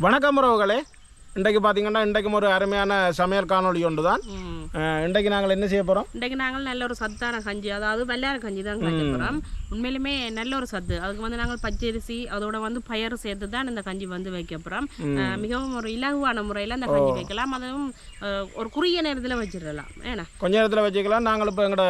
வணக்கம் உறவுகளே. இன்றைக்கு பார்த்தீங்கன்னா இன்றைக்கும் ஒரு அருமையான சமையல் காணொளி ஒன்று தான். இன்றைக்கு நாங்கள் என்ன செய்ய போகிறோம்? இன்றைக்கு நாங்கள் நல்ல ஒரு சத்தான கஞ்சி, அதாவது வெள்ளார கஞ்சி தான் காய்ச்ச போகிறோம். உண்மையிலுமே நல்ல ஒரு சத்து. அதுக்கு வந்து நாங்கள் பச்சரிசி அதோட வந்து பயறு சேர்த்து தான் இந்த கஞ்சி வந்து வைக்க போகிறோம். மிகவும் ஒரு இலகுவான முறையில் அந்த கஞ்சி வைக்கலாம். அதுவும் ஒரு குறுகிய நேரத்தில் வச்சிடலாம். ஏன்னா கொஞ்ச நேரத்தில் வச்சுக்கலாம். நாங்கள் இப்போ எங்களோட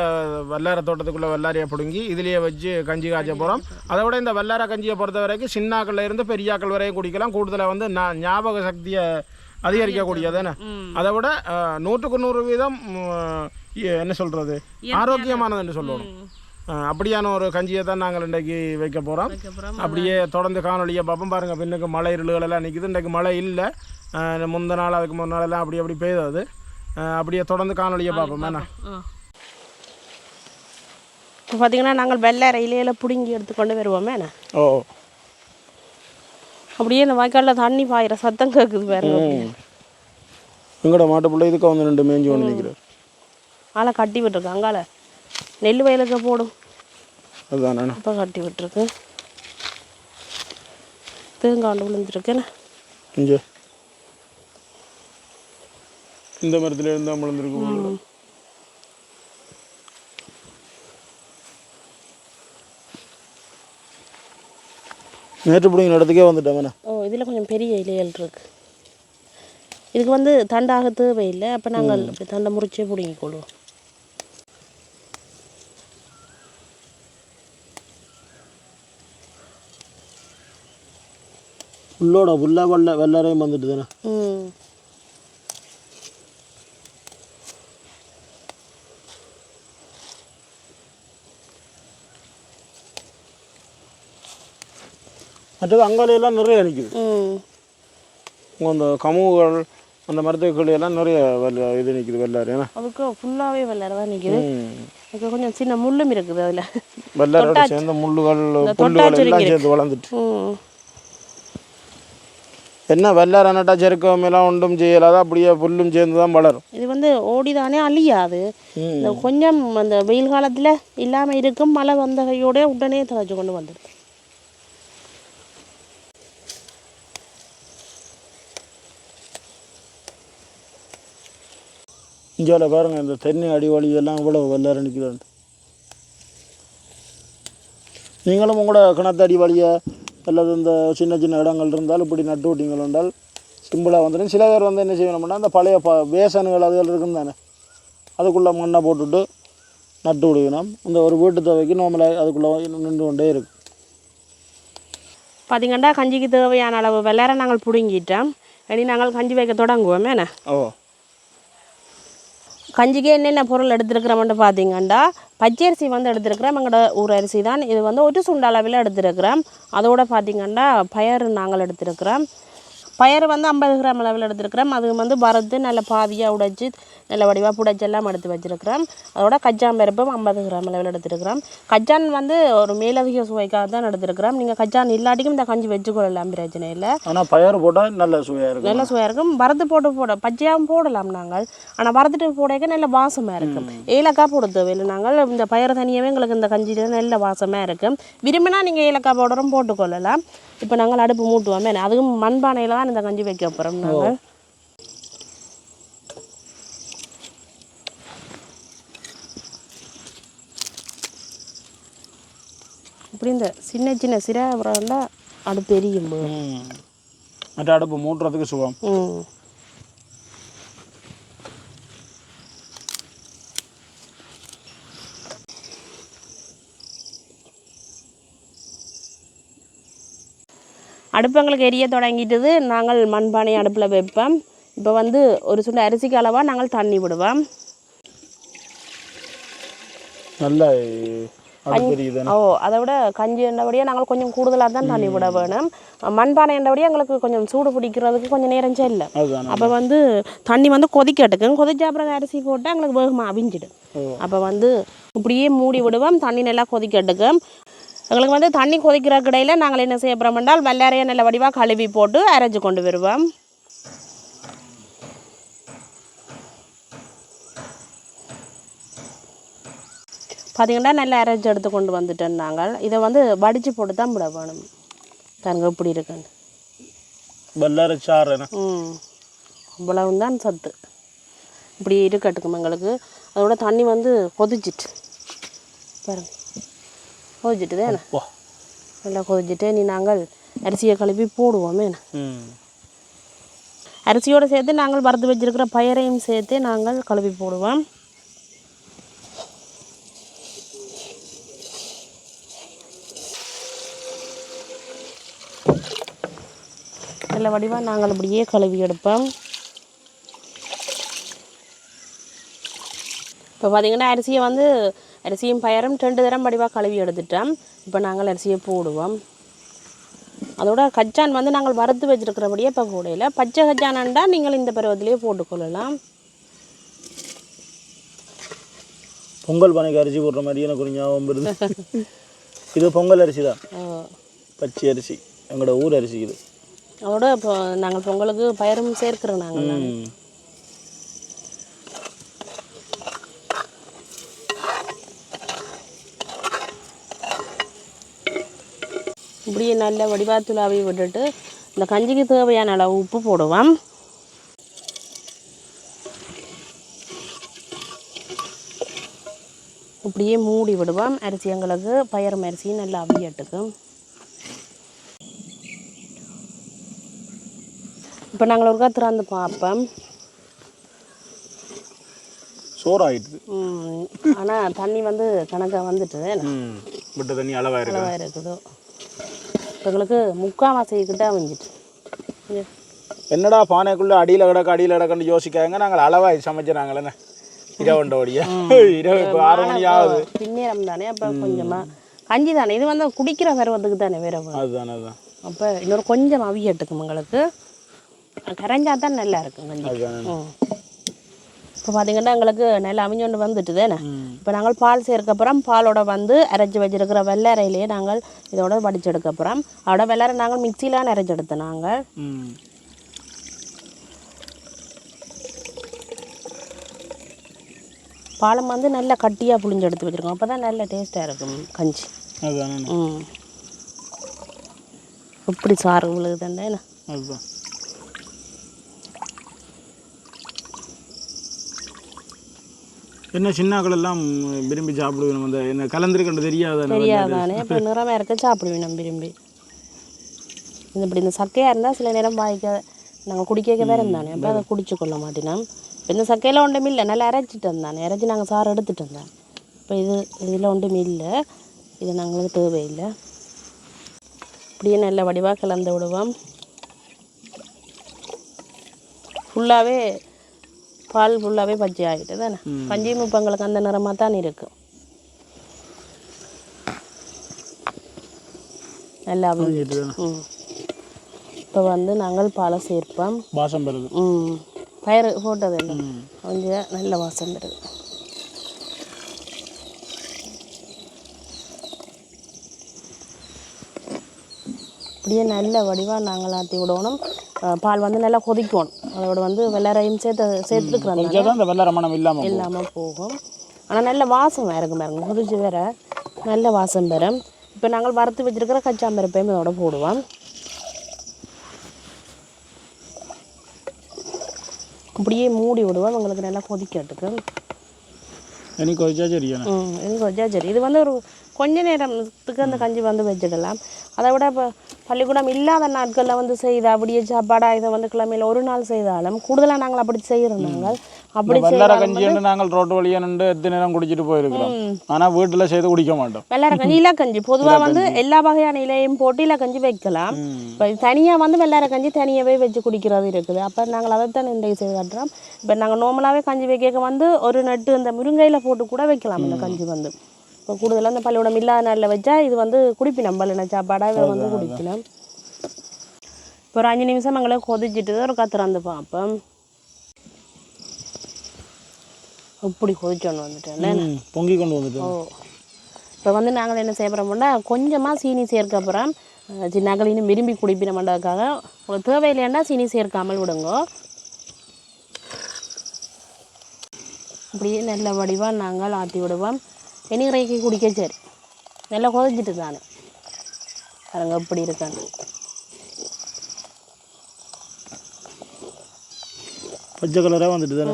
வெள்ளார தோட்டத்துக்குள்ளே வெள்ளாரியை பிடுங்கி இதுலேயே வச்சு கஞ்சி காய்ச்ச போகிறோம். அதை விட இந்த வெள்ளார கஞ்சியை பொறுத்த வரைக்கும் சின்னாக்களில் இருந்து பெரியாக்கள் வரையும் குடிக்கலாம். கூடுதலாக வந்து ஞாபக சக்தியை அதிகரிக்கக்கூடியதானே. அதை விட 100% என்ன சொல்கிறது, ஆரோக்கியமானதுன்னு சொல்லணும். அப்படியான ஒரு கஞ்சியை தான் நாங்கள் இன்றைக்கு வைக்க போகிறோம். அப்படியே தொடர்ந்து காணொலியை பார்ப்போம். பாருங்கள், பின்னுக்கு மழை இருளுகளெல்லாம் நிற்கிது. இன்றைக்கு மழை இல்லை. முந்த நாள் அதுக்கு முன் நாளெல்லாம் அப்படி பெய்தது. அப்படியே தொடர்ந்து காணொலியை பார்ப்போம். வேணா இப்போ பார்த்தீங்கன்னா நாங்கள் வெள்ளார இலையில பிடுங்கி எடுத்துக்கொண்டு வருவோமே. ஓ, அப்படியே இந்த வாய்க்காலில் தண்ணி பாயிற சத்தம் கேட்குது பாருங்க. எங்களோட மாட்டு பிள்ளை இதுக்கு வந்து 2 மேஞ்சி ஒன்று நிற்கிறேன். ஆளை கட்டி விட்டுருக்கு. அங்கால நெல் வயலுக்கு போடும். அதுதான் இப்போ கட்டி விட்டுருக்கு. தேங்காண்டு விழுந்துருக்குன்னு இங்கே இந்த மரத்தில் இருந்தால் விழுந்துருக்கு. நேற்று பிடிங்கிற இடத்துக்கே வந்துட்டேன். ஓ, இதில் கொஞ்சம் பெரிய இலைகள் இருக்குது. இதுக்கு வந்து தண்டாக தேவையில்லை. அப்போ நாங்கள் அப்படி தண்டை முறிச்சே பிடிங்கி கொள்வோம். புல்லோட புல்லாக வெள்ளாரையும் வந்துட்டு தானே. மற்றது அங்காலையெல்லாம் நிறைய நிற்குது. அந்த கமுகுகள் அந்த மரத்துக்கள் எல்லாம் நிறைய இது நிற்குது வெள்ளாறு. அதுக்கு ஃபுல்லாகவே வெள்ளாறு தான் நிற்குது. அதுக்கு கொஞ்சம் சின்ன முள்ளும் இருக்குது. அதில் வெள்ளாரோட சேர்ந்த முள்ளுகள் புல்லுகள் எல்லாம் சேர்ந்து வளர்ந்துட்டு. என்ன வெள்ளாறு நட்டா செருக்கமெல்லாம் ஒன்றும் செய்யலாத, அப்படியே புல்லும் சேர்ந்து தான் வளரும். இது வந்து ஓடிதானே அழியாது. கொஞ்சம் அந்த வெயில் காலத்தில் இல்லாமல் இருக்கும். மழை வந்த கையோட உடனே தழைச்சு கொண்டு வந்துடுது. இந்தியாவில் பாருங்கள், இந்த தென்னை அடிவாளி எல்லாம் இவ்வளோ வெள்ளாறு நிற்கிறாங்க. நீங்களும் உங்களோட கிணத்து அடிவாளியை அல்லது இந்த சின்ன சின்ன இடங்கள் இருந்தால் இப்படி நட்டு விட்டீங்கள் என்றால் சிம்பிளாக வந்துடும். சில பேர் வந்து என்ன செய்யணும்னா அந்த பழைய வேசனுகள் அதுகள் இருக்கும் தானே, அதுக்குள்ளே மண்ணை போட்டுவிட்டு நட்டு விடுக்கணும். இந்த ஒரு வீட்டு தேவைக்கு நார்மலாக அதுக்குள்ளே நின்று கொண்டே இருக்கும். பார்த்தீங்கன்னா கஞ்சிக்கு தேவையான அளவு வெள்ளாரை நாங்கள் பிடுங்கிட்டோம். இனி நாங்கள் கஞ்சி வைக்க தொடங்குவோம். என்ன கஞ்சிக்கு என்னென்ன பொருள் எடுத்துருக்கிறோம்னு பார்த்தீங்கன்னா, பச்சரிசி வந்து எடுத்துருக்கிறோம். எங்களோட ஊர் அரிசி தான். இது வந்து ஒரு சுண்ட அளவில் எடுத்துருக்கிறோம். அதோடு பார்த்திங்கன்னா பயறு நாங்கள் எடுத்துருக்கிறோம். பயறு வந்து 50 கிராம் அளவில் எடுத்துருக்கிறோம். அது வந்து வறுத்து நல்ல பாதியாக உடைச்சி நல்ல வடிவாக புடைச்செல்லாம் எடுத்து வச்சுருக்கிறோம். அதோட கச்சான் பருப்பும் 50 கிராம் அளவில் எடுத்துருக்கிறோம். கச்சான் வந்து ஒரு மேலதிக சுவைக்காக தான் எடுத்துருக்கிறோம். நீங்கள் கச்சான் இல்லாட்டிக்கும் இந்த கஞ்சி வச்சுக்கொள்ளலாம், பிரச்சனை இல்லை. ஆனால் பயறு போட்டால் நல்ல சுவையாக இருக்கும். நல்ல சுவையாக இருக்கும். வறுத்து போட பச்சையாகவும் போடலாம் நாங்கள். ஆனால் வறுத்துட்டு போடக்க நல்ல வாசமாக இருக்கும். ஏலக்காய் போட தேவையில்லை. நாங்கள் இந்த பயறு தனியாகவே எங்களுக்கு இந்த கஞ்சியில் நல்ல வாசமாக இருக்கும். விரும்பினா நீங்கள் ஏலக்காய் பவுடரும் போட்டுக்கொள்ளலாம். இப்போ நாங்கள் அடுப்பு மூட்டுவோமே. அதுவும் மண்பானையில் தான் இந்த கஞ்சி வைக்க போகிறோம். நாங்கள் இப்படி இந்த சின்ன சின்ன சிராபுரம்ல அடுப்பு எரியும். மற்ற அடுப்பு மூட்டுறதுக்கு சுகம். அடுப்பு எங்களுக்கு எரிய தொடங்கிட்டது. நாங்கள் மண்பானை அடுப்பில் வைப்போம். இப்போ வந்து ஒரு சுண்ட அரிசிக்கு அளவாக நாங்கள் தண்ணி விடுவோம். நல்லா அதை விட கஞ்சி என்றபடியே நாங்கள் கொஞ்சம் கூடுதலாக தான் தண்ணி விட வேணும். மண்பானை என்றபடியே எங்களுக்கு கொஞ்சம் சூடு பிடிக்கிறதுக்கு கொஞ்சம் நேரம் இல்லை. அப்போ வந்து தண்ணி வந்து கொதிக்கட்டுக்கும். கொதிச்ச அப்புறம் அரிசி போட்டு எங்களுக்கு வேகமாக அவிஞ்சிடும். அப்போ வந்து இப்படியே மூடி விடுவோம். தண்ணி நல்லா கொதிக்கட்டுக்கும். எங்களுக்கு வந்து தண்ணி கொதிக்கிற கடையில் நாங்கள் என்ன செய்ய போகிறோம் என்றால் வெள்ளாரையை நல்ல வடிவாக கழுவி போட்டு அரைச்சி கொண்டு வருவோம். பார்த்திங்கன்னா நல்லா அரைச்சி எடுத்து கொண்டு வந்துட்டோம். நாங்கள் இதை வந்து வடித்து போட்டு தான் விட வேணும். பாருங்க எப்படி இருக்குன்னு. வெள்ளரை சாறு இவ்வளவுதான் சத்து. இப்படி இருக்கட்டுக்கும் எங்களுக்கு. அதோட தண்ணி வந்து கொதிச்சிட்டு பாருங்க, கொதிச்சிட்டு தானே, நல்லா கொதிச்சுட்டு நீ நாங்கள் அரிசியை கழுவி போடுவோமே. அரிசியோடு சேர்த்து நாங்கள் வறுத்து வச்சிருக்கிற பயரையும் சேர்த்து நாங்கள் கழுவி போடுவோம். நல்ல வடிவாக நாங்கள் இப்படியே கழுவி எடுப்போம். இப்போ பார்த்திங்கன்னா அரிசியை வந்து அரிசியும் பயரும் 2 தரம் வடிவாக கழுவி எடுத்துட்டோம். இப்போ நாங்கள் அரிசியை போடுவோம். அதோட கச்சான் வந்து நாங்கள் வறுத்து வச்சுருக்கிறபடியே இப்போ கூடையில் பச்சை கச்சானண்டா நீங்கள் இந்த பருவத்திலேயே போட்டுக்கொள்ளலாம். பொங்கல் பானைக்கு அரிசி போடுற மாதிரி எனக்கு ஒரு ஞாபகம் வருது. இது பொங்கல் அரிசி தான், பச்சை அரிசி, எங்களோட ஊர் அரிசி இது. அதோட இப்போ நாங்கள் பொங்கலுக்கு பயரும் சேர்க்கிறோம். நாங்கள் இப்படியே நல்ல வடிவாத்துலாவி விட்டுட்டு இந்த கஞ்சிக்கு தேவையான அளவு உப்பு போடுவோம். இப்படியே மூடி விடுவோம். அரிசி எங்களுக்கு பயரும் அரிசி நல்லா அவியட்டுக்கும். இப்போ நாங்கள் ஒருக்கா திறந்து பார்ப்போம். சோறு ஆகிடுது. ஆனால் தண்ணி வந்து கணக்காக வந்துட்டு விட்ட தண்ணி அளவாக இருக்குது. எங்களுக்கு முக்கால்வாசிக்கிட்ட வந்துட்டு என்னடா பானைக்குள்ளே அடியில் கிடக்குன்னு யோசிக்காங்க. நாங்கள் அளவாக சமைச்சிடறாங்களே இரவுண்டோடியா, இரவு இப்போ 6 மணி ஆகுது, பின்னேரம் தானே. அப்போ கொஞ்சமாக கஞ்சி தானே, இது வந்து குடிக்கிற பருவத்துக்கு தானே வேற. அதுதான் அப்போ இன்னொரு கொஞ்சம் அவியட்டுக்கும் எங்களுக்கு. கரைஞ்சா தான் நல்லா இருக்கும் கஞ்சி. இப்போ பார்த்திங்கன்னா எங்களுக்கு நல்லா அவிஞ்சொண்டு வந்துட்டு தானே. இப்போ நாங்கள் பால் சேர்க்கப்புறம் பாலோட வந்து அரைச்சி வச்சிருக்கிற வெள்ளரையிலேயே நாங்கள் இதோட வடிச்செடுக்கப்புறம் அதோட வெள்ளரை நாங்கள் மிக்சியிலான அரைச்செடுத்தோம். நாங்கள் பாலம் வந்து நல்லா கட்டியாக புளிஞ்சு எடுத்து வச்சுருக்கோம். அப்போ தான் நல்ல டேஸ்ட்டாக இருக்கும் கஞ்சி. இப்படி சாறு விழுகுதுண்டே. அதுதான் என்ன சின்னாக்கள் எல்லாம் விரும்பி சாப்பிடுவோம். அந்த என்ன கலந்துருக்கண்டு தெரியாதானே. இப்போ நிறமாக இருக்க சாப்பிடுவேன் நம்ம விரும்பி. இப்படி இந்த சக்கையாக இருந்தால் சில நேரம் வாய்க்க நாங்கள் குடிக்க வேறு இருந்தானே. அப்போ அதை குடிச்சு கொள்ள மாட்டேனோம். இப்போ இந்த சக்கையில் ஒன்றும் இல்லை, நல்லா அரைச்சிட்டு இருந்தானே, அரைச்சி நாங்கள் சாறு எடுத்துகிட்டு இருந்தோம். இப்போ இதில் ஒன்றும் இல்லை, இது நாங்களுக்கு தேவையில்லை. இப்படியே நல்ல வடிவாக கலந்து விடுவோம். ஃபுல்லாகவே பால் ஃபுல்லாகவே பச்சை ஆகிட்டு தானே. கஞ்சியும் இப்போ எங்களுக்கு அந்த நிறமாக தான் இருக்கும். நல்லா இப்போ வந்து நாங்கள் பாலை சேர்ப்போம். வாசம் வருது. பயிர் போட்டது இல்லை, கொஞ்சம் நல்ல வாசம் வருது. அப்படியே நல்ல வடிவாக நாங்கள் ஆற்றி விடணும். பால் வந்து நல்லா கொதிக்கணும். அதோட வந்து வெள்ளரையும் சேர்த்துக்கிறோம். வெள்ளரை மனம் இல்லாமல் போகும். ஆனால் நல்ல வாசம் வேறுங்க பாருங்க, கொதிச்சு வேற நல்ல வாசம் பெறும். இப்போ நாங்கள் வறுத்து வச்சிருக்கிற கச்சாம்பருப்பையும் இதோட போடுவோம். அப்படியே மூடி விடுவோம். உங்களுக்கு நல்லா கொதிக்கட்டுக்கு. எனக்கு கொதிச்சா சரி. இது வந்து ஒரு கொஞ்ச நேரத்துக்கு அந்த கஞ்சி வந்து வச்சிடலாம். அதை விட இப்போ பள்ளிக்கூடம் இல்லாத நாட்களில் வந்து செய்த அப்படியே சாப்பாடாக இதை வந்து கிழமையில் ஒரு நாள் செய்தாலும் கூடுதலாக நாங்கள் அப்படி செய்கிறோம். நாங்கள் அப்படி வெள்ளரை கஞ்சி நாங்கள் ரோட்டு வழியாக நின்று எத்தனை நேரம் குடிச்சிட்டு போயிருக்கிறோம். ஆனால் வீட்டில் செய்து குடிக்க மாட்டோம். வெள்ளரை கஞ்சி இலக்கஞ்சி பொதுவாக வந்து எல்லா வகையான இலையும் போட்டு இலக்கஞ்சி வைக்கலாம். இப்போ தனியாக வந்து வெள்ளரை கஞ்சி தனியாகவே வச்சு குடிக்கிறது இருக்குது. அப்போ நாங்கள் அதைத்தான் இன்றைக்கு செய்து காட்டுறோம். இப்போ நாங்கள் நார்மலாகவே கஞ்சி வைக்க வந்து ஒரு நட்டு இந்த முருங்கையில் போட்டு கூட வைக்கலாம். இந்த கஞ்சி வந்து இப்போ கூடுதலாக இந்த பள்ளிக்கூடம் இல்லாத நாளில் வச்சா இது வந்து குடிப்பினம் பல்லின சாப்பாடாக இதை வந்து குடிப்பினம். இப்போ ஒரு 5 நிமிஷம் எங்களை கொதிச்சுட்டு ஒரு கத்திறந்து பார்ப்போம். இப்படி கொதிச்சோன்னு வந்துட்டேன், பொங்கி கொண்டு வந்துட்டோம். இப்போ வந்து நாங்கள் என்ன செய்ய போகிறோம்னா கொஞ்சமாக சீனி சேர்க்க அப்புறம் சின்னக்களின்னு விரும்பி குடிப்பினமாட்டதுக்காக உங்களுக்கு தேவையில்லைன்னா சீனி சேர்க்காமல் விடுங்க. இப்படியே நல்ல வடிவாக நாங்கள் ஆற்றி விடுவோம். வெந்நீரைக்கு குடிக்க சரி நல்லா கொதிச்சிட்டு தானே பாருங்க எப்படி இருக்கான்னு. பச்சை கலராக வந்துட்டு தானே.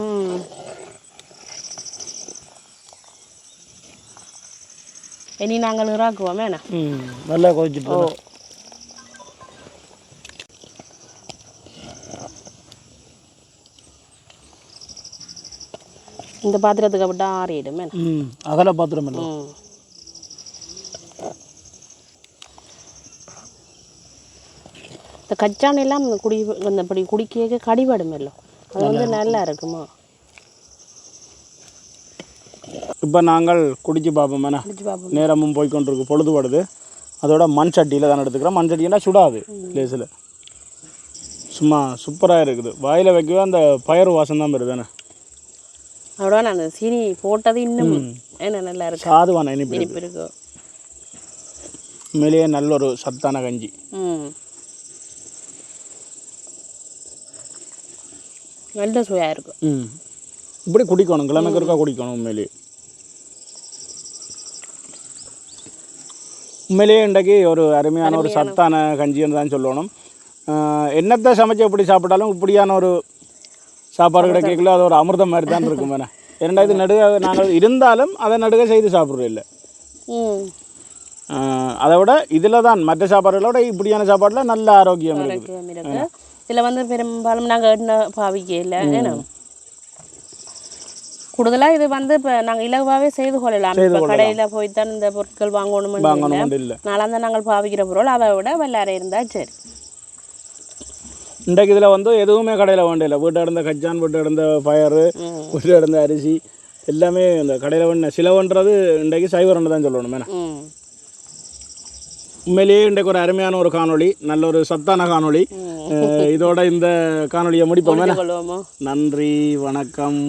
இனி நாங்கள் இறாக்குவோமே என்ன. நல்லா கொதிச்சுட்டு. இந்த பாத்திரத்துக்கு அப்படி ஆறிடுமே. அகல பாத்திரம் இல்லை. இந்த கச்சானெல்லாம் இப்படி குடிக்க கடிபடும் இல்லை, அது வந்து நல்லா இருக்குமா. இப்போ நாங்கள் குடிச்சு பார்ப்போம் வேணா. நேரமும் போய்கொண்டிருக்கு, பொழுதுபடுது. அதோட மண் சட்டியில் தான் எடுத்துக்கிறோம். மண் சட்டினா சுடாது லேசில். சும்மா சூப்பராக இருக்குது. வாயில் வைக்கவே அந்த பயறு வாசம் தான் வருது தானே. அதோட நான் சீனி போட்டது இன்னும் என்ன நல்லா இருக்கு, சாதுவான இனிப்பு இருக்கு. உண்மையிலேயே நல்ல ஒரு சத்தான கஞ்சி. நல்ல சுவையாக இருக்கும். இப்படி குடிக்கணும், கிழமைக்கு இருக்கா குடிக்கணும். உண்மையிலேயே இன்றைக்கு ஒரு அருமையான ஒரு சத்தான கஞ்சின்னு தான் சொல்லணும். என்னத்தை சமைச்சு எப்படி சாப்பிட்டாலும் இப்படியான ஒரு சாப்பாடு கிடைக்கல, அது ஒரு அமிர்தம் மாதிரி தான் இருக்கும் வேணா. இரண்டாவது நடுக நாங்கள் இருந்தாலும் அதை நடுக செய்து சாப்பிட்றோம் இல்லை. அதை விட இதில் தான் மற்ற சாப்பாடுகளை விட இப்படியான சாப்பாடில் நல்ல ஆரோக்கியம் இருக்குது. இதில் வந்து பெரும்பாலும் நாங்கள் எண்ணெய் பாவிக்க இல்லை. ஏன்னா கூடுதலாக இது வந்து இப்போ நாங்கள் இலகுவாகவே செய்து கொள்ளலாம். இப்போ கடையில் போய்த்தான் இந்த பொருட்கள் வாங்கணும் இல்லை. நாளாக நாங்கள் பாவிக்கிற பொருள் அதை விட வெள்ளாரை இருந்தால் சரி. இன்றைக்கு இதில் வந்து எதுவுமே கடையில் வேண்டியில்லை. வீட்டை இருந்த கச்சான், வீட்டை இருந்த பயறு, வீட்டை இருந்த அரிசி எல்லாமே இந்த கடையில் வேண்ட சிலவுன்றது இன்றைக்கு சைவரன்னு தான் சொல்லணும். மேலே உண்மையிலேயே இன்றைக்கு ஒரு அருமையான ஒரு காணொளி, நல்ல ஒரு சத்தான காணொளி. இதோட இந்த காணொலியை முடிப்போம். நன்றி, வணக்கம்.